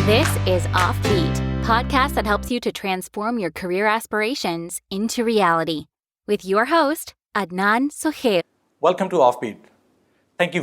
This is Offbeat, podcast that helps you to transform your career aspirations into reality. With your host, Adnan Suhail. Welcome to Offbeat. Thank you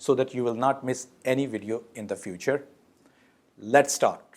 so that you will not miss any video in the future. Let's start.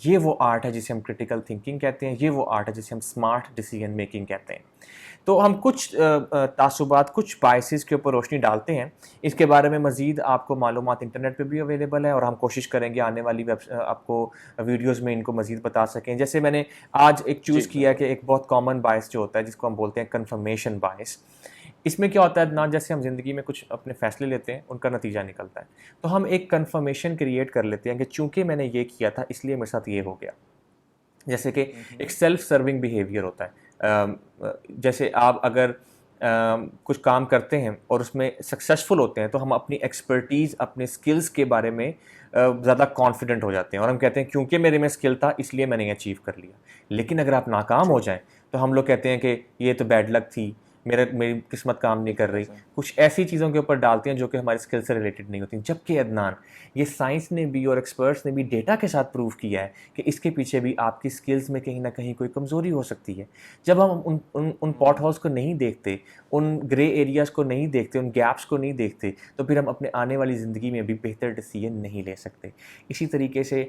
یہ وہ art ہے جسے ہم critical thinking کہتے ہیں, یہ وہ art ہے جسے ہم اسمارٹ ڈیسیژن میکنگ کہتے ہیں. تو ہم کچھ تعصبات, کچھ بائسز کے اوپر روشنی ڈالتے ہیں. اس کے بارے میں مزید آپ کو معلومات انٹرنیٹ پہ بھی اویلیبل ہے, اور ہم کوشش کریں گے آنے والی آپ کو ویڈیوز میں ان کو مزید بتا سکیں. جیسے میں نے آج ایک چوز کیا کہ ایک بہت کامن باعث جو ہوتا ہے جس کو ہم بولتے ہیں کنفرمیشن باعث. اس میں کیا ہوتا ہے عدنان, جیسے ہم زندگی میں کچھ اپنے فیصلے لیتے ہیں, ان کا نتیجہ نکلتا ہے, تو ہم ایک کنفرمیشن کریٹ کر لیتے ہیں کہ چونکہ میں نے یہ کیا تھا اس لیے میرے ساتھ یہ ہو گیا. جیسے کہ ایک سیلف سرونگ بیہیویئر ہوتا ہے. جیسے آپ اگر کچھ کام کرتے ہیں اور اس میں سکسیزفل ہوتے ہیں تو ہم اپنی ایکسپرٹیز, اپنے سکلز کے بارے میں زیادہ کانفیڈنٹ ہو جاتے ہیں, اور ہم کہتے ہیں کیونکہ میرے میں سکل تھا اس لیے میں نے اچیو کر لیا. لیکن اگر آپ ناکام ہو جائیں تو ہم لوگ کہتے ہیں کہ یہ تو بیڈ لک تھی, میری قسمت کام نہیں کر رہی. کچھ ایسی چیزوں کے اوپر ڈالتے ہیں جو کہ ہمارے اسکل سے ریلیٹڈ نہیں ہوتی. جبکہ عدنان, یہ سائنس نے بھی اور ایکسپرٹس نے بھی ڈیٹا کے ساتھ پروف کیا ہے کہ اس کے پیچھے بھی آپ کی اسکلز میں کہیں نہ کہیں کوئی کمزوری ہو سکتی ہے. جب ہم ان پاٹ ہولز کو نہیں دیکھتے, ان گرے ایریاز کو نہیں دیکھتے, ان گیپس کو نہیں دیکھتے, تو پھر ہم اپنے آنے والی زندگی میں بھی بہتر ڈیسیژن نہیں لے سکتے. اسی طریقے سے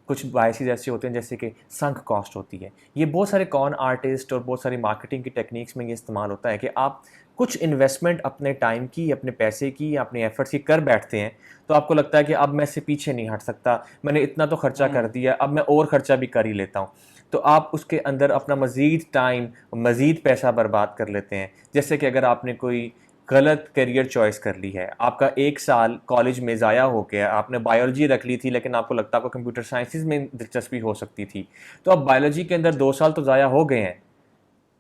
کچھ باعث ایسے ہوتے ہیں جیسے کہ سنک کاسٹ ہوتی ہے. یہ بہت سارے کون آرٹسٹ اور بہت ساری مارکیٹنگ کی ٹیکنیکس میں یہ استعمال ہوتا ہے کہ آپ کچھ انویسٹمنٹ اپنے ٹائم کی, اپنے پیسے کی, یا اپنے ایفرٹس کی کر بیٹھتے ہیں, تو آپ کو لگتا ہے کہ اب میں اس سے پیچھے نہیں ہٹ سکتا, میں نے اتنا تو خرچہ کر دیا, اب میں اور خرچہ بھی کر ہی لیتا ہوں. تو آپ اس کے اندر اپنا مزید ٹائم, مزید پیسہ برباد کر لیتے ہیں. جیسے کہ اگر آپ نے کوئی غلط کیریئر چوائس کر لی ہے, آپ کا 1 سال کالج میں ضائع ہو گیا, آپ نے بایولوجی رکھ لی تھی لیکن آپ کو لگتا ہے آپ کو کمپیوٹر سائنسز میں دلچسپی ہو سکتی تھی, تو اب بایولوجی کے اندر 2 سال تو ضائع ہو گئے ہیں.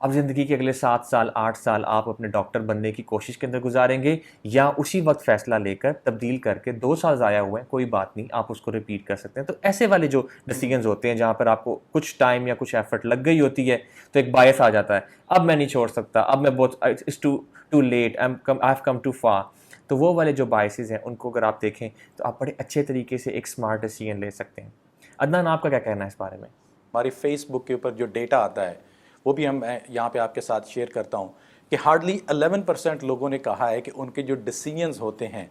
اب زندگی کے اگلے 7 سال 8 سال آپ اپنے ڈاکٹر بننے کی کوشش کے اندر گزاریں گے, یا اسی وقت فیصلہ لے کر تبدیل کر کے 2 سال ضائع ہوئے ہیں, کوئی بات نہیں, آپ اس کو ریپیٹ کر سکتے ہیں. تو ایسے والے جو ڈیسیژنز ہوتے ہیں جہاں پر آپ کو کچھ ٹائم یا کچھ ایفرٹ لگ گئی ہوتی ہے, تو ایک باعث آ جاتا ہے, اب میں نہیں چھوڑ سکتا, اب میں بہت it's too late, I have come too far. تو وہ والے جو باعثز ہیں ان کو اگر آپ دیکھیں تو آپ بڑے اچھے طریقے سے ایک اسمارٹ ڈیسیژن لے سکتے ہیں. عدنان, آپ کا کیا کہنا ہے اس بارے میں؟ ہماری فیس بک کے اوپر جو ڈیٹا آتا ہے وہ بھی ہم یہاں پہ آپ کے ساتھ شیئر کرتا ہوں کہ ہارڈلی 11% لوگوں نے کہا ہے کہ ان کے جو ڈیسیژنز ہوتے ہیں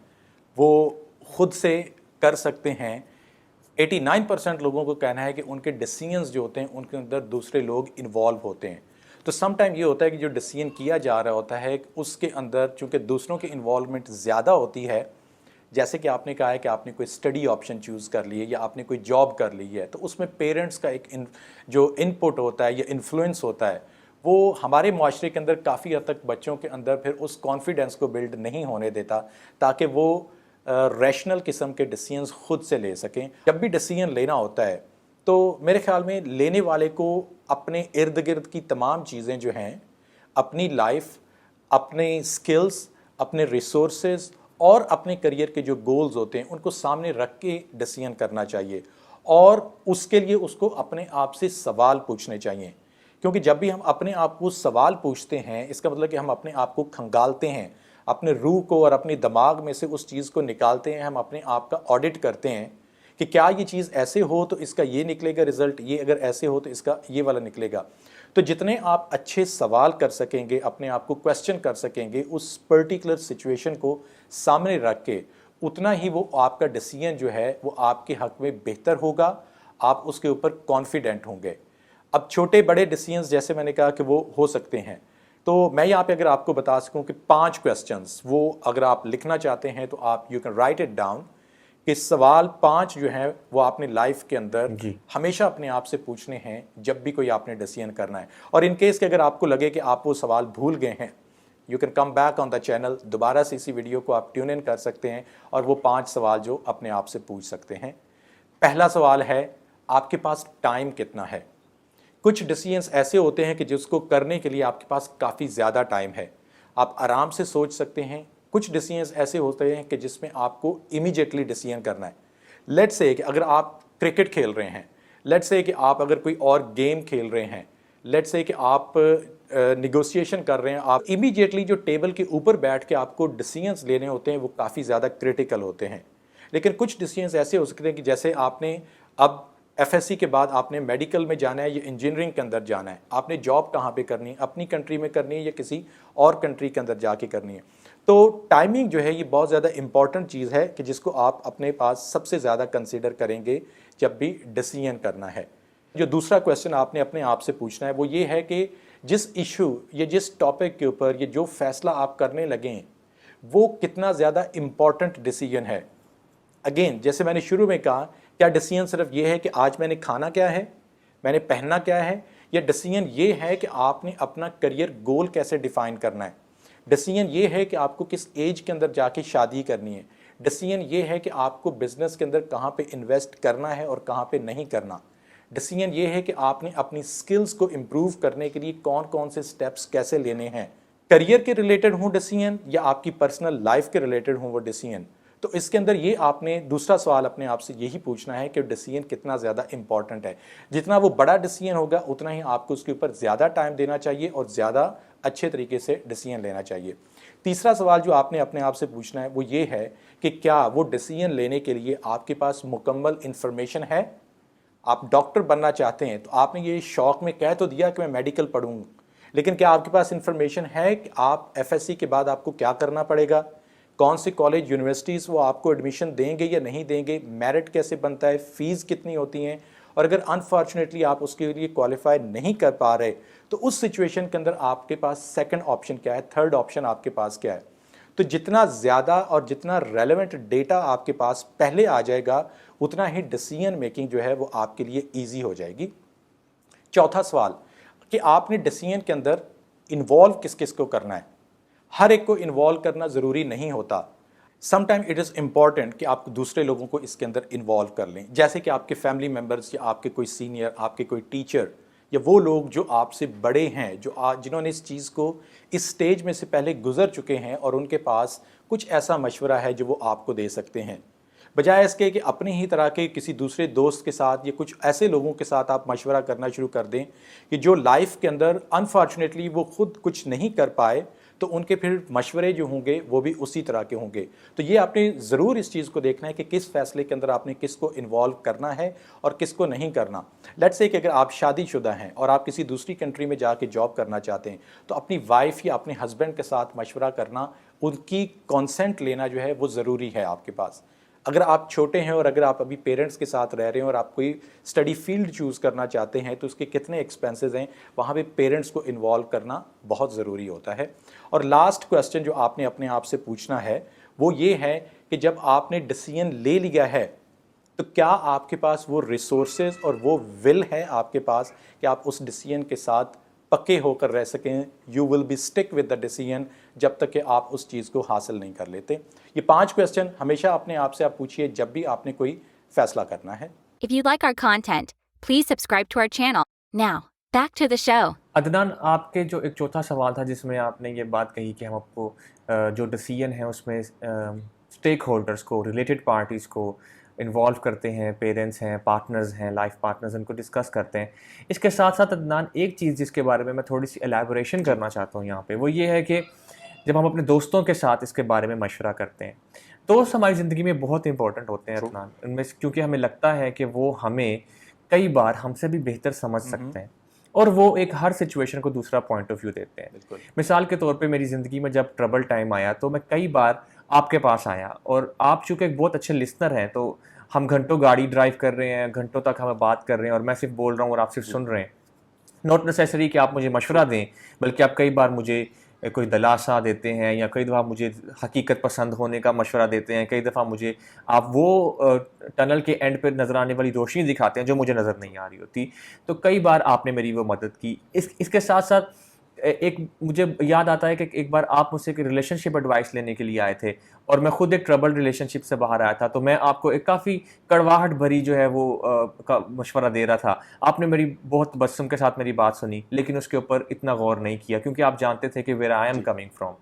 وہ خود سے کر سکتے ہیں. 89% لوگوں کو کہنا ہے کہ ان کے ڈیسیژنز جو ہوتے ہیں ان کے اندر دوسرے لوگ انوالو ہوتے ہیں. تو سم ٹائم یہ ہوتا ہے کہ جو ڈیسیژن کیا جا رہا ہوتا ہے اس کے اندر چونکہ دوسروں کی انوالومنٹ زیادہ ہوتی ہے, جیسے کہ آپ نے کہا ہے کہ آپ نے کوئی اسٹڈی آپشن چوز کر لی ہے یا آپ نے کوئی جاب کر لی ہے, تو اس میں پیرنٹس کا ایک جو ان پٹ ہوتا ہے یا انفلوئنس ہوتا ہے وہ ہمارے معاشرے کے اندر کافی حد تک بچوں کے اندر پھر اس کانفیڈنس کو بلڈ نہیں ہونے دیتا تاکہ وہ ریشنل قسم کے ڈیسیژنز خود سے لے سکیں. جب بھی ڈیسیژن لینا ہوتا ہے تو میرے خیال میں لینے والے کو اپنے ارد گرد کی تمام چیزیں جو ہیں, اپنی لائف, اپنے سکلز, اپنے ریسورسز اور اپنے کریئر کے جو گولز ہوتے ہیں ان کو سامنے رکھ کے ڈیسیژن کرنا چاہیے, اور اس کے لیے اس کو اپنے آپ سے سوال پوچھنے چاہیے. کیونکہ جب بھی ہم اپنے آپ کو سوال پوچھتے ہیں اس کا مطلب کہ ہم اپنے آپ کو کھنگالتے ہیں, اپنے روح کو اور اپنے دماغ میں سے اس چیز کو نکالتے ہیں, ہم اپنے آپ کا آڈٹ کرتے ہیں کہ کیا یہ چیز ایسے ہو تو اس کا یہ نکلے گا رزلٹ, یہ اگر ایسے ہو تو اس کا یہ والا نکلے گا. تو جتنے آپ اچھے سوال کر سکیں گے, اپنے آپ کو کویسچن کر سکیں گے اس پرٹیکولر سچویشن کو سامنے رکھ کے, اتنا ہی وہ آپ کا ڈیسیژن جو ہے وہ آپ کے حق میں بہتر ہوگا, آپ اس کے اوپر کانفیڈنٹ ہوں گے. اب چھوٹے بڑے ڈیسیژنز جیسے میں نے کہا کہ وہ ہو سکتے ہیں, تو میں یہاں پہ اگر آپ کو بتا سکوں کہ 5 کویسچنز وہ اگر آپ لکھنا چاہتے ہیں تو آپ you can write it down, کہ سوال 5 جو ہیں وہ آپ نے لائف کے اندر ہمیشہ اپنے آپ سے پوچھنے ہیں جب بھی کوئی آپ نے ڈیسیژن کرنا ہے. اور ان کیس کہ اگر آپ کو لگے کہ آپ وہ سوال بھول گئے ہیں, you can come back on the channel, دوبارہ سے اسی ویڈیو کو آپ ٹیون ان کر سکتے ہیں اور وہ 5 سوال جو اپنے آپ سے پوچھ سکتے ہیں. پہلا سوال ہے آپ کے پاس ٹائم کتنا ہے. کچھ ڈیسیژنس ایسے ہوتے ہیں کہ جس کو کرنے کے لیے آپ کے پاس کافی زیادہ ٹائم ہے, آپ آرام سے سوچ سکتے ہیں. کچھ ڈیسیژنس ایسے ہوتے ہیں کہ جس میں آپ کو امیجیٹلی ڈیسیژن کرنا ہے. لیٹ سے کہ اگر آپ کرکٹ کھیل رہے ہیں, لیٹ سے کہ آپ اگر کوئی اور گیم کھیل رہے ہیں, لیٹ سے کہ آپ نیگوسیشن کر رہے ہیں, آپ امیجیٹلی جو ٹیبل کے اوپر بیٹھ کے آپ کو ڈیسیژنس لینے ہوتے ہیں وہ کافی زیادہ کرٹیکل ہوتے ہیں. لیکن کچھ ڈیسیژنس ایسے ہو سکتے ہیں کہ جیسے آپ نے اب ایف ایس سی کے بعد آپ نے میڈیکل میں جانا ہے یا انجینئرنگ کے اندر جانا ہے, آپ نے جاب کہاں پہ کرنی ہے, اپنی کنٹری میں کرنی ہے یا کسی اور کنٹری کے اندر جا کے کرنی ہے. تو ٹائمنگ جو ہے یہ بہت زیادہ امپورٹنٹ چیز ہے کہ جس کو آپ اپنے پاس سب سے زیادہ کنسیڈر کریں گے جب بھی ڈیسیژن کرنا ہے. جو دوسرا کویشچن آپ نے اپنے آپ سے پوچھنا ہے وہ یہ ہے کہ جس ایشو یا جس ٹاپک کے اوپر یہ جو فیصلہ آپ کرنے لگیں وہ کتنا زیادہ امپورٹنٹ ڈیسیژن ہے. اگین جیسے میں نے شروع میں کہا, کیا ڈیسیژن صرف یہ ہے کہ آج میں نے کھانا کیا ہے, میں نے پہننا کیا ہے, یا ڈیسیژن یہ ہے کہ آپ نے اپنا کریئر گول کیسے ڈیفائن کرنا ہے, ڈیسیژن یہ ہے کہ آپ کو کس ایج کے اندر جا کے شادی کرنی ہے, ڈیسیژن یہ ہے کہ آپ کو بزنس کے اندر کہاں پہ انویسٹ کرنا ہے اور کہاں پہ نہیں کرنا, ڈیسیژن یہ ہے کہ آپ نے اپنی سکلز کو امپروو کرنے کے لیے کون کون سے سٹیپس کیسے لینے ہیں. کریئر کے ریلیٹڈ ہوں ڈیسیژن یا آپ کی پرسنل لائف کے ریلیٹڈ ہوں وہ ڈیسیژن, تو اس کے اندر یہ آپ نے دوسرا سوال اپنے آپ سے یہی پوچھنا ہے کہ ڈیسیژن کتنا زیادہ امپورٹنٹ ہے. جتنا وہ بڑا ڈیسیژن ہوگا اتنا ہی آپ کو اس کے اوپر زیادہ ٹائم دینا چاہیے اور زیادہ اچھے طریقے سے ڈیسیژن لینا چاہیے. تیسرا سوال جو آپ نے اپنے آپ سے پوچھنا ہے وہ یہ ہے کہ کیا وہ ڈیسیژن لینے کے لیے آپ کے پاس مکمل انفارمیشن ہے. آپ ڈاکٹر بننا چاہتے ہیں تو آپ نے یہ شوق میں کہہ تو دیا کہ میں میڈیکل پڑھوں, لیکن کیا آپ کے پاس انفارمیشن ہے کہ آپ ایف ایس سی کے بعد آپ کو کیا کرنا پڑے گا, کون سی کالج یونیورسٹیز وہ آپ کو ایڈمیشن دیں گے یا نہیں دیں گے, میرٹ کیسے بنتا ہے, فیس کتنی ہوتی ہیں, اور اگر انفارچونیٹلی آپ اس کے لیے کوالیفائی نہیں کر پا رہے تو اس سچویشن کے اندر آپ کے پاس سیکنڈ آپشن کیا ہے, تھرڈ آپشن آپ کے پاس کیا ہے. تو جتنا زیادہ اور جتنا ریلیونٹ ڈیٹا آپ کے پاس پہلے آ جائے گا اتنا ہی ڈیسیژن میکنگ جو ہے وہ آپ کے لیے ایزی ہو جائے گی. چوتھا سوال کہ آپ نے ڈیسیژن کے اندر انوالو کس کس کو کرنا ہے. ہر ایک کو انوالو کرنا ضروری نہیں ہوتا. Some time it is important کہ آپ دوسرے لوگوں کو اس کے اندر انوالو کر لیں, جیسے کہ آپ کے فیملی ممبرس یا آپ کے کوئی سینئر, آپ کے کوئی ٹیچر, یا وہ لوگ جو آپ سے بڑے ہیں, جنہوں نے اس چیز کو اس سٹیج میں سے پہلے گزر چکے ہیں اور ان کے پاس کچھ ایسا مشورہ ہے جو وہ آپ کو دے سکتے ہیں. بجائے اس کے کہ اپنے ہی طرح کے کسی دوسرے دوست کے ساتھ یا کچھ ایسے لوگوں کے ساتھ آپ مشورہ کرنا شروع کر دیں کہ جو لائف کے اندر انفارچونیٹلی وہ خود کچھ نہیں کر پائے, تو ان کے پھر مشورے جو ہوں گے وہ بھی اسی طرح کے ہوں گے. تو یہ آپ نے ضرور اس چیز کو دیکھنا ہے کہ کس فیصلے کے اندر آپ نے کس کو انوالو کرنا ہے اور کس کو نہیں کرنا. لیٹس سے کہ اگر آپ شادی شدہ ہیں اور آپ کسی دوسری کنٹری میں جا کے جاب کرنا چاہتے ہیں تو اپنی وائف یا اپنے ہسبینڈ کے ساتھ مشورہ کرنا, ان کی کنسنٹ لینا جو ہے وہ ضروری ہے آپ کے پاس. اگر آپ چھوٹے ہیں اور اگر آپ ابھی پیرنٹس کے ساتھ رہ رہے ہیں اور آپ کوئی اسٹڈی فیلڈ چوز کرنا چاہتے ہیں تو اس کے کتنے ایکسپینسز ہیں, وہاں پہ پیرنٹس کو انوالو کرنا بہت ضروری ہوتا ہے. اور لاسٹ کویسچن جو آپ نے اپنے آپ سے پوچھنا ہے وہ یہ ہے کہ جب آپ نے ڈیسیژن لے لیا ہے تو کیا آپ کے پاس وہ ریسورسز اور وہ ول ہے آپ کے پاس کہ آپ اس ڈیسیژن کے ساتھ پکے ہو کر رہ سکیں. You will be stick with the decision جب تک کہ آپ اس چیز کو حاصل نہیں کر لیتے. یہ 5 کویسچن ہمیشہ اپنے آپ سے آپ پوچھیے جب بھی آپ نے کوئی فیصلہ کرنا ہے. If you like our content, please subscribe to our channel. Now, back to the show. Adnan, آپ کے جو ایک چوتھا سوال تھا جس میں آپ نے یہ بات کہی کہ ہم آپ کو جو ڈیسیژن ہے اس میں اسٹیک ہولڈرس کو, ریلیٹڈ پارٹیز کو انوالو کرتے ہیں, پیرنٹس ہیں, پارٹنرز ہیں, لائف پارٹنرز, ان کو ڈسکس کرتے ہیں. اس کے ساتھ ساتھ عدنان ایک چیز جس کے بارے میں تھوڑی سی الیبوریشن کرنا چاہتا ہوں یہاں پہ, وہ یہ ہے کہ جب ہم اپنے دوستوں کے ساتھ اس کے بارے میں مشورہ کرتے ہیں, دوست ہماری زندگی میں بہت امپورٹنٹ ہوتے ہیں عدنان, ان میں کیونکہ ہمیں لگتا ہے کہ وہ ہمیں کئی بار ہم سے بھی بہتر سمجھ سکتے ہیں اور وہ ایک ہر سچویشن کو دوسرا پوائنٹ آف ویو دیتے ہیں. مثال کے طور پہ میری زندگی میں جب ٹربل ٹائم آیا تو میں کئی بار آپ کے پاس آیا, اور آپ چونکہ ایک بہت اچھے لسنر ہیں تو ہم گھنٹوں گاڑی ڈرائیو کر رہے ہیں, گھنٹوں تک ہمیں بات کر رہے ہیں اور میں صرف بول رہا ہوں اور آپ صرف سن رہے ہیں. ناٹ نیسیسری کہ آپ مجھے مشورہ دیں, بلکہ آپ کئی بار مجھے کوئی دلاسا دیتے ہیں یا کئی دفعہ مجھے حقیقت پسند ہونے کا مشورہ دیتے ہیں, کئی دفعہ مجھے آپ وہ ٹنل کے اینڈ پہ نظر آنے والی روشنی دکھاتے ہیں جو مجھے نظر نہیں آ رہی ہوتی. تو کئی بار آپ نے میری وہ مدد کی. اس کے ساتھ ساتھ ایک مجھے یاد آتا ہے کہ ایک بار آپ مجھ سے ایک ریلیشن شپ ایڈوائس لینے کے لیے آئے تھے اور میں خود ایک ٹربل ریلیشن شپ سے باہر آیا تھا, تو میں آپ کو ایک کافی کڑواہٹ بھری جو ہے وہ مشورہ دے رہا تھا. آپ نے میری بہت تبسم کے ساتھ میری بات سنی, لیکن اس کے اوپر اتنا غور نہیں کیا کیونکہ آپ جانتے تھے کہ where I am coming from.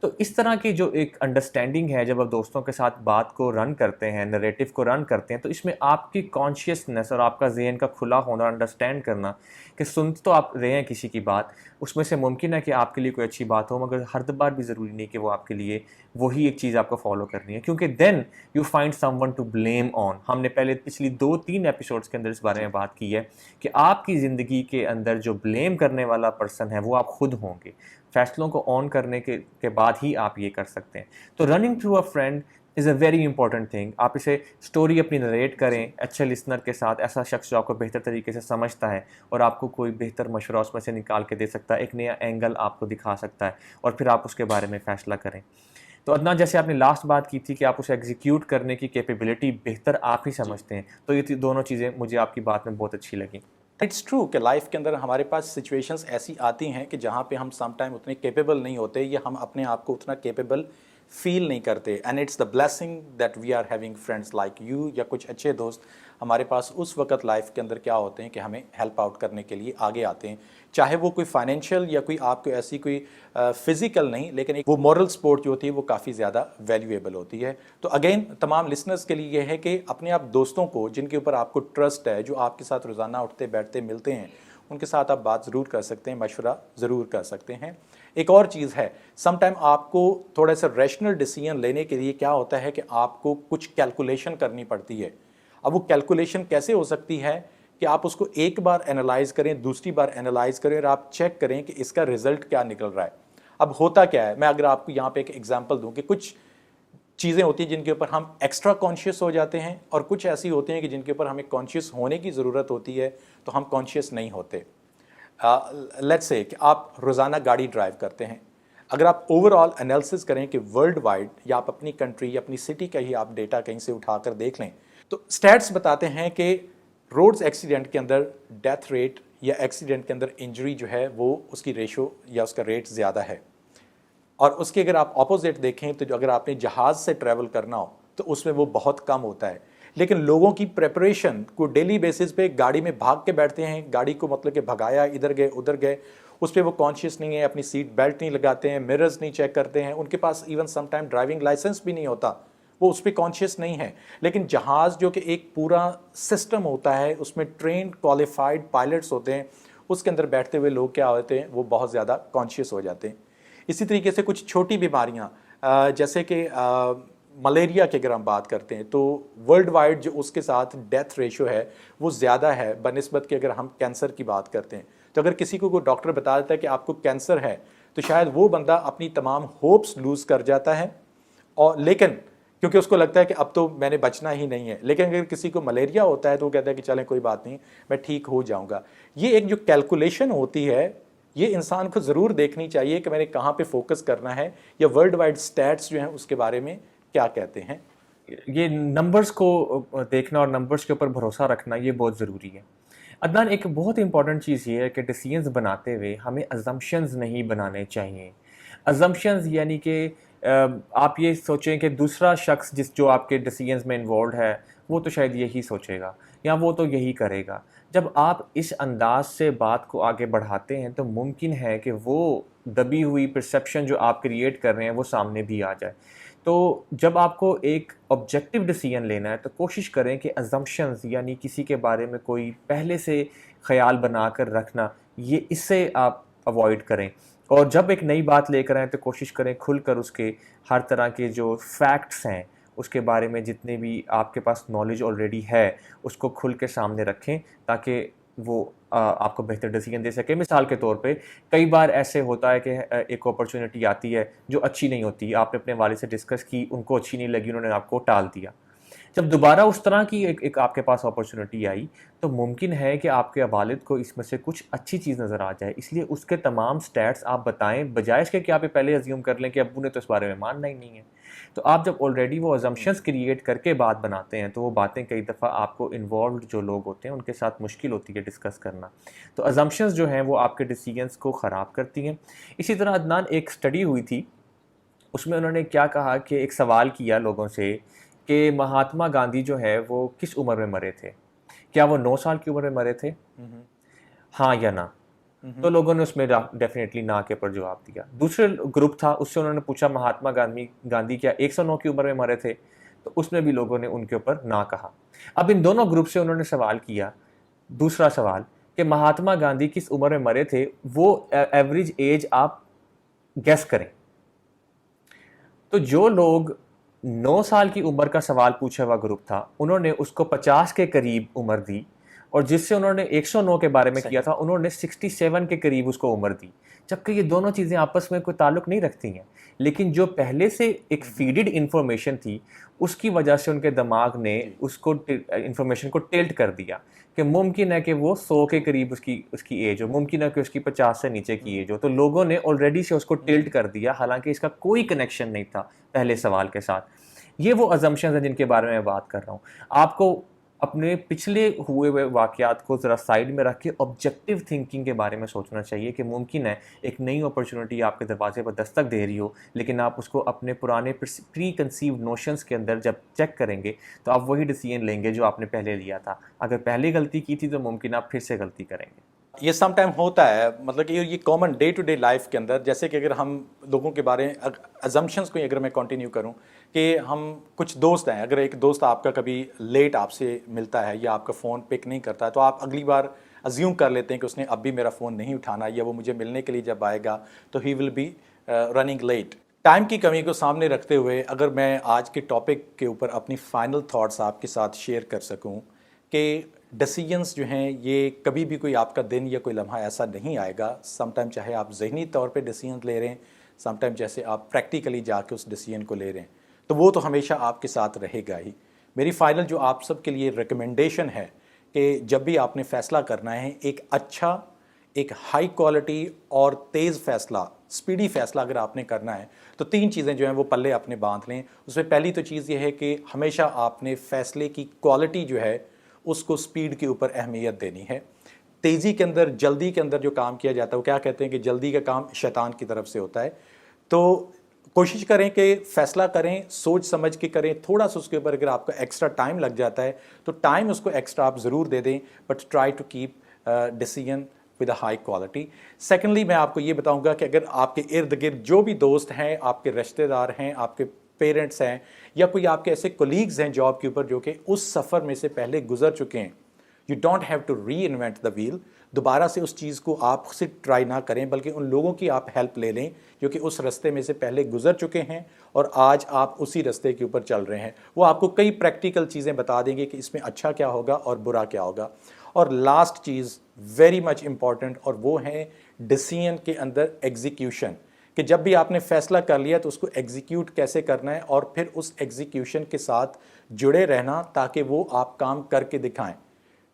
تو اس طرح کی جو ایک انڈرسٹینڈنگ ہے جب آپ دوستوں کے ساتھ بات کو رن کرتے ہیں, نریٹو کو رن کرتے ہیں, تو اس میں آپ کی کانشیسنیس اور آپ کا ذہن کا کھلا ہونا, انڈرسٹینڈ کرنا کہ سن تو آپ رہے ہیں کسی کی بات, اس میں سے ممکن ہے کہ آپ کے لیے کوئی اچھی بات ہو, مگر ہر بار بھی ضروری نہیں کہ وہ آپ کے لیے وہی ایک چیز آپ کو فالو کرنی ہے, کیونکہ then you find someone to blame on. ہم نے پہلے پچھلی 2-3 ایپیسوڈس کے اندر اس بارے میں بات کی ہے کہ آپ کی زندگی کے اندر جو بلیم کرنے والا پرسن ہے وہ آپ خود ہوں گے. فیصلوں کو آن کرنے کے بعد ہی آپ یہ کر سکتے ہیں. تو running through a friend is a very important thing. آپ اسے اسٹوری اپنی نریٹ کریں اچھے لسنر کے ساتھ, ایسا شخص جو آپ کو بہتر طریقے سے سمجھتا ہے اور آپ کو کوئی بہتر مشورہ اس میں سے نکال کے دے سکتا ہے, ایک نیا اینگل آپ کو دکھا سکتا ہے, اور پھر آپ اس کے بارے میں فیصلہ کریں. تو عدنان, جیسے آپ نے لاسٹ بات کی تھی کہ آپ اسے ایگزیکیوٹ کرنے کی کیپیبلٹی بہتر آپ ہی سمجھتے ہیں, تو یہ دونوں چیزیں مجھے آپ کی بات میں بہت اچھی لگیں. اٹس ٹرو کہ لائف کے اندر ہمارے پاس سچویشنز ایسی آتی ہیں کہ جہاں پہ ہم سم ٹائم اتنے کیپیبل نہیں ہوتے یا ہم اپنے آپ کو اتنا کیپیبل فیل نہیں کرتے, and it's the blessing that we are having friends like you, یا کچھ اچھے دوست ہمارے پاس اس وقت لائف کے اندر کیا ہوتے ہیں کہ ہمیں ہیلپ آؤٹ کرنے کے لیے آگے آتے ہیں, چاہے وہ کوئی فائنینشیل یا کوئی آپ کو ایسی کوئی فزیکل نہیں, لیکن ایک وہ مورل سپورٹ جو ہوتی ہے وہ کافی زیادہ ویلیویبل ہوتی ہے. تو اگین تمام لسنرز کے لیے یہ ہے کہ اپنے آپ دوستوں کو جن کے اوپر آپ کو ٹرسٹ ہے, جو آپ کے ساتھ روزانہ اٹھتے بیٹھتے ملتے ہیں, ان کے ساتھ آپ بات ضرور کر سکتے ہیں, مشورہ ضرور کر سکتے ہیں. ایک اور چیز ہے, سم ٹائم آپ کو تھوڑا سا ریشنل ڈیسیژن لینے کے لیے کیا ہوتا ہے کہ آپ کو کچھ کیلکولیشن کرنی پڑتی ہے. اب وہ کیلکولیشن کیسے ہو سکتی ہے کہ آپ اس کو ایک بار انالائز کریں, دوسری بار انالائز کریں, اور آپ چیک کریں کہ اس کا رزلٹ کیا نکل رہا ہے. اب ہوتا کیا ہے, میں اگر آپ کو یہاں پہ ایک ایگزامپل دوں کہ کچھ چیزیں ہوتی ہیں جن کے اوپر ہم ایکسٹرا کانشیس ہو جاتے ہیں, اور کچھ ایسی ہوتی ہیں کہ جن کے اوپر ہمیں کانشیس ہونے کی ضرورت ہوتی ہے تو ہم کانشیس نہیں ہوتے. لیٹس سے کہ آپ روزانہ گاڑی ڈرائیو کرتے ہیں, اگر آپ اوور آل انالیسس کریں کہ ورلڈ وائڈ یا آپ اپنی کنٹری یا اپنی سٹی کا ہی آپ ڈیٹا کہیں سے اٹھا کر دیکھ لیں, تو سٹیٹس بتاتے ہیں کہ روڈز ایکسیڈنٹ کے اندر ڈیتھ ریٹ یا ایکسیڈنٹ کے اندر انجری جو ہے وہ اس کی ریشو یا اس کا ریٹ زیادہ ہے. اور اس کے اگر آپ اپوزٹ دیکھیں تو جو اگر آپ نے جہاز سے ٹریول کرنا ہو تو اس میں وہ بہت کم ہوتا ہے. لیکن لوگوں کی پریپریشن کو ڈیلی بیسس پہ گاڑی میں بھاگ کے بیٹھتے ہیں, گاڑی کو مطلب کہ بھگایا, ادھر گئے ادھر گئے, اس پہ وہ کانشیس نہیں ہے, اپنی سیٹ بیلٹ نہیں لگاتے ہیں, مررز نہیں چیک کرتے ہیں, ان کے پاس even some time driving licence بھی نہیں ہوتا, وہ اس پہ کانشیس نہیں ہے. لیکن جہاز جو کہ ایک پورا سسٹم ہوتا ہے, اس میں ٹرینڈ کوالیفائڈ پائلٹس ہوتے ہیں, اس کے اندر بیٹھتے ہوئے لوگ کیا ہوتے ہیں, وہ بہت زیادہ کانشیس ہو جاتے ہیں. اسی طریقے سے کچھ چھوٹی بیماریاں جیسے کہ ملیریا کی اگر ہم بات کرتے ہیں تو ورلڈ وائڈ جو اس کے ساتھ ڈیتھ ریشو ہے وہ زیادہ ہے بنسبت کہ اگر ہم کینسر کی بات کرتے ہیں. تو اگر کسی کو کوئی ڈاکٹر بتا دیتا ہے کہ آپ کو کینسر ہے تو شاید وہ بندہ اپنی تمام ہوپس لوز کر جاتا ہے, اور لیکن کیونکہ اس کو لگتا ہے کہ اب تو میں نے بچنا ہی نہیں ہے. لیکن اگر کسی کو ملیریا ہوتا ہے تو وہ کہتا ہے کہ چلیں کوئی بات نہیں, میں ٹھیک ہو جاؤں گا. یہ ایک جو کیلکولیشن ہوتی ہے یہ انسان کو ضرور دیکھنی چاہیے کہ میں نے کہاں پہ فوکس کرنا ہے, یا ورلڈ وائڈ سٹیٹس جو ہیں اس کے بارے میں کیا کہتے ہیں. یہ نمبرز کو دیکھنا اور نمبرز کے اوپر بھروسہ رکھنا یہ بہت ضروری ہے. عدنان, ایک بہت امپورٹنٹ چیز یہ ہے کہ ڈیسیژنز بناتے ہوئے ہمیں ازمپشنز نہیں بنانے چاہیے. ازمپشنز یعنی کہ آپ یہ سوچیں کہ دوسرا شخص جو آپ کے ڈیسیژنز میں انوالوڈ ہے وہ تو شاید یہی سوچے گا یا وہ تو یہی کرے گا. جب آپ اس انداز سے بات کو آگے بڑھاتے ہیں تو ممکن ہے کہ وہ دبی ہوئی پرسیپشن جو آپ کریٹ کر رہے ہیں وہ سامنے بھی آ جائے. تو جب آپ کو ایک آبجیکٹیو ڈیسیژن لینا ہے تو کوشش کریں کہ ازمپشنز یعنی کسی کے بارے میں کوئی پہلے سے خیال بنا کر رکھنا, یہ اس سے آپ اوائڈ کریں. اور جب ایک نئی بات لے کر آئیں تو کوشش کریں کھل کر اس کے ہر طرح کے جو فیکٹس ہیں اس کے بارے میں جتنے بھی آپ کے پاس نالج آلریڈی ہے اس کو کھل کے سامنے رکھیں تاکہ وہ آپ کو بہتر ڈیسیژن دے سکے. مثال کے طور پہ کئی بار ایسے ہوتا ہے کہ ایک اپرچونٹی آتی ہے جو اچھی نہیں ہوتی, آپ نے اپنے والد سے ڈسکس کی, ان کو اچھی نہیں لگی, انہوں نے آپ کو ٹال دیا. جب دوبارہ اس طرح کی ایک آپ کے پاس اپرچونٹی آئی تو ممکن ہے کہ آپ کے والد کو اس میں سے کچھ اچھی چیز نظر آ جائے, اس لیے اس کے تمام سٹیٹس آپ بتائیں بجائے اس کے کہ آپ پہلے ازیوم کر لیں کہ ابو نے تو اس بارے میں ماننا ہی نہیں ہے. تو آپ جب آلریڈی وہ ازمپشنز کریٹ کر کے بات بناتے ہیں تو وہ باتیں کئی دفعہ آپ کو انوالوڈ جو لوگ ہوتے ہیں ان کے ساتھ مشکل ہوتی ہے ڈسکس کرنا. تو ازمپشنز جو ہیں وہ آپ کے ڈیسیژنز کو خراب کرتی ہیں. اسی طرح عدنان, ایک اسٹڈی ہوئی تھی, اس میں انہوں نے کیا کہا کہ ایک سوال کیا لوگوں سے کہ مہاتما گاندھی جو ہے وہ کس عمر میں مرے تھے, کیا وہ 9 سال کی عمر میں مرے تھے, ہاں یا نہ؟ تو لوگوں نے اس میں ڈیفینیٹلی نہ کے پر جواب دیا. دوسرے گروپ تھا, اس سے انہوں نے پوچھا مہاتما گاندھی کیا 109 کی عمر میں مرے تھے, تو اس میں بھی لوگوں نے ان کے اوپر نہ کہا. اب ان دونوں گروپ سے انہوں نے سوال کیا, دوسرا سوال کہ مہاتما گاندھی کس عمر میں مرے تھے, وہ ایوریج ایج آپ گیس کریں. تو جو لوگ 9 سال کی عمر کا سوال پوچھا ہوا گروپ تھا انہوں نے اس کو 50 کے قریب عمر دی, اور جس سے انہوں نے 109 کے بارے میں کیا تھا انہوں نے 67 کے قریب اس کو عمر دی، جبکہ یہ دونوں چیزیں آپس میں کوئی تعلق نہیں رکھتی ہیں. لیکن جو پہلے سے ایک فیڈڈ انفارمیشن تھی اس کی وجہ سے ان کے دماغ نے اس کو انفارمیشن کو ٹلٹ کر دیا کہ ممکن ہے کہ وہ 100 کے قریب اس کی ایج ہو، ممکن ہے کہ اس کی 50 سے نیچے کی ایج ہو. تو لوگوں نے آلریڈی سے اس کو ٹلٹ کر دیا، حالانکہ اس کا کوئی کنیکشن نہیں تھا پہلے سوال کے ساتھ. یہ وہ ازمپشنز ہیں جن کے بارے میں بات کر رہا ہوں. آپ کو اپنے پچھلے ہوئے ہوئے واقعات کو ذرا سائڈ میں رکھ کے آبجیکٹیو تھنکنگ کے بارے میں سوچنا چاہیے کہ ممکن ہے ایک نئی اپرچونٹی آپ کے دروازے پر دستک دے رہی ہو، لیکن آپ اس کو اپنے پرانے پری کنسیو نوشنز کے اندر جب چیک کریں گے تو آپ وہی ڈیسیژن لیں گے جو آپ نے پہلے لیا تھا. اگر پہلے غلطی کی تھی تو ممکن آپ پھر سے غلطی کریں گے. یہ سم ٹائم ہوتا ہے، مطلب کہ یہ common day to day life کے اندر، جیسے کہ اگر ہم لوگوں کے بارے میں ازمپشنس کو اگر میں کنٹینیو کروں کہ ہم کچھ دوست ہیں، اگر ایک دوست آپ کا کبھی لیٹ آپ سے ملتا ہے یا آپ کا فون پک نہیں کرتا ہے تو آپ اگلی بار ازیوم کر لیتے ہیں کہ اس نے اب بھی میرا فون نہیں اٹھانا، یا وہ مجھے ملنے کے لیے جب آئے گا تو ہی will be running late. Time کی کمی کو سامنے رکھتے ہوئے اگر میں آج کے ٹاپک کے اوپر اپنی فائنل تھاٹس آپ کے ساتھ شیئر کر سکوں کہ ڈیسیجنس جو ہیں یہ کبھی بھی کوئی آپ کا دن یا کوئی لمحہ ایسا نہیں آئے گا، سم ٹائم چاہے آپ ذہنی طور پہ ڈیسیجن لے رہے ہیں، سم ٹائم جیسے آپ پریکٹیکلی جا کے اس ڈیسیجن کو لے رہے ہیں، تو وہ تو ہمیشہ آپ کے ساتھ رہے گا ہی. میری فائنل جو آپ سب کے لیے ریکمنڈیشن ہے کہ جب بھی آپ نے فیصلہ کرنا ہے، ایک اچھا، ایک ہائی کوالٹی اور تیز فیصلہ، سپیڈی فیصلہ اگر آپ نے کرنا ہے تو 3 چیزیں جو ہیں وہ پلے اپنے باندھ لیں. اس میں پہلی تو چیز یہ ہے کہ ہمیشہ آپ نے فیصلے کی کوالٹی جو ہے اس کو سپیڈ کے اوپر اہمیت دینی ہے. تیزی کے اندر، جلدی کے اندر جو کام کیا جاتا ہے وہ کیا کہتے ہیں کہ جلدی کا کام شیطان کی طرف سے ہوتا ہے. تو کوشش کریں کہ فیصلہ کریں سوچ سمجھ کے کریں. تھوڑا سا اس کے اوپر اگر آپ کا ایکسٹرا ٹائم لگ جاتا ہے تو ٹائم اس کو ایکسٹرا آپ ضرور دے دیں، but try to keep decision with a high quality. Secondly میں آپ کو یہ بتاؤں گا کہ اگر آپ کے ارد گرد جو بھی دوست ہیں، آپ کے رشتہ دار ہیں، آپ کے پیرنٹس ہیں، یا کوئی آپ کے ایسے کولیگز ہیں جاب کے اوپر جو کہ اس سفر میں سے پہلے گزر چکے ہیں، you don't have to reinvent the wheel. دوبارہ سے اس چیز کو آپ خود ٹرائی نہ کریں، بلکہ ان لوگوں کی آپ ہیلپ لے لیں جو کہ اس رستے میں سے پہلے گزر چکے ہیں اور آج آپ اسی رستے کے اوپر چل رہے ہیں. وہ آپ کو کئی پریکٹیکل چیزیں بتا دیں گے کہ اس میں اچھا کیا ہوگا اور برا کیا ہوگا. اور لاسٹ چیز ویری مچ امپورٹنٹ، اور وہ ہے ڈیسیژن کے اندر ایگزیکیوشن، کہ جب بھی آپ نے فیصلہ کر لیا تو اس کو ایگزیکیوٹ کیسے کرنا ہے اور پھر اس ایگزیکیوشن کے ساتھ جڑے رہنا تاکہ وہ آپ کام کر کے دکھائیں.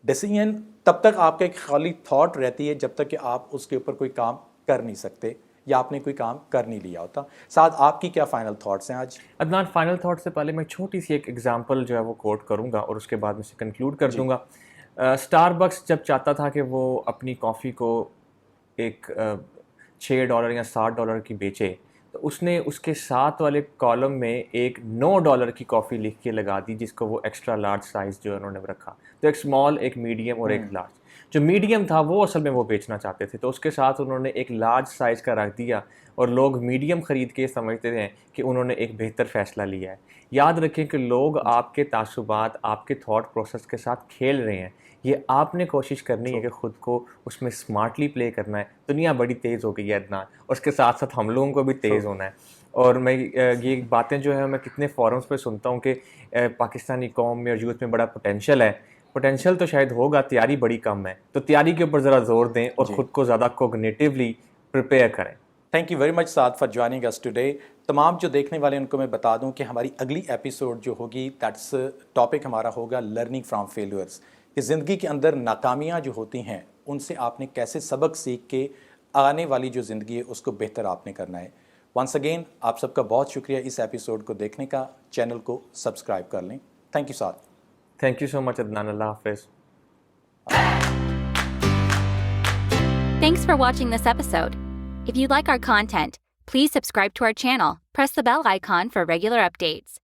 ڈیسیژن تب تک آپ کا ایک خالی تھاٹ رہتی ہے جب تک کہ آپ اس کے اوپر کوئی کام کر نہیں سکتے یا آپ نے کوئی کام کر نہیں لیا ہوتا. ساتھ آپ کی کیا فائنل تھاٹس ہیں آج؟ عدنان، فائنل تھاٹ سے پہلے میں چھوٹی سی ایک ایگزامپل جو ہے وہ کوٹ کروں گا اور اس کے بعد میں سے کنکلوڈ کر دوں گا. اسٹار بکس جب چاہتا تھا کہ وہ اپنی کافی کو ایک $6 یا $7 کی بیچے تو اس نے اس کے ساتھ والے کالم میں ایک $9 کی کافی لکھ کے لگا دی، جس کو وہ ایکسٹرا لارج سائز جو انہوں نے رکھا. تو ایک اسمال، ایک میڈیم اور ایک لارج. جو میڈیم تھا وہ اصل میں وہ بیچنا چاہتے تھے، تو اس کے ساتھ انہوں نے ایک لارج سائز کا رکھ دیا اور لوگ میڈیم خرید کے سمجھتے ہیں کہ انہوں نے ایک بہتر فیصلہ لیا ہے. یاد رکھیں کہ لوگ آپ کے تعصبات، آپ کے تھاٹ پروسیس کے ساتھ کھیل رہے ہیں. یہ آپ نے کوشش کرنی ہے کہ خود کو اس میں اسمارٹلی پلے کرنا ہے. دنیا بڑی تیز ہو گئی ہے عدنان، اور اس کے ساتھ ساتھ ہم لوگوں کو بھی تیز ہونا ہے. اور میں یہ باتیں جو ہیں میں کتنے فورمز پہ سنتا ہوں کہ پاکستانی قوم میں اور یوتھ میں بڑا پوٹینشیل ہے. پوٹینشیل تو شاید ہوگا، تیاری بڑی کم ہے. تو تیاری کے اوپر ذرا زور دیں اور خود کو زیادہ کوگنیٹیولی پریپیئر کریں. Thank you very much Saad for joining us today. تمام جو دیکھنے والے ان کو میں بتا دوں کہ ہماری اگلی ایپیسوڈ جو ہوگی دیٹس ٹاپک ہمارا ہوگا لرننگ فرام فیلورس، کہ زندگی کے اندر ناکامیاں جو ہوتی ہیں ان سے آپ نے کیسے سبق سیکھ کے آنے والی جو زندگی ہے اس کو بہتر آپ نے کرنا ہے. ونس اگین آپ سب کا بہت شکریہ اس ایپیسوڈ کو دیکھنے کا. چینل کو سبسکرائب کر لیں. Thank you Saad. Thank you so much Adnan. اللہ حافظ. Thanks for watching this episode. If you like our content, please subscribe to our channel, press the bell icon for regular updates.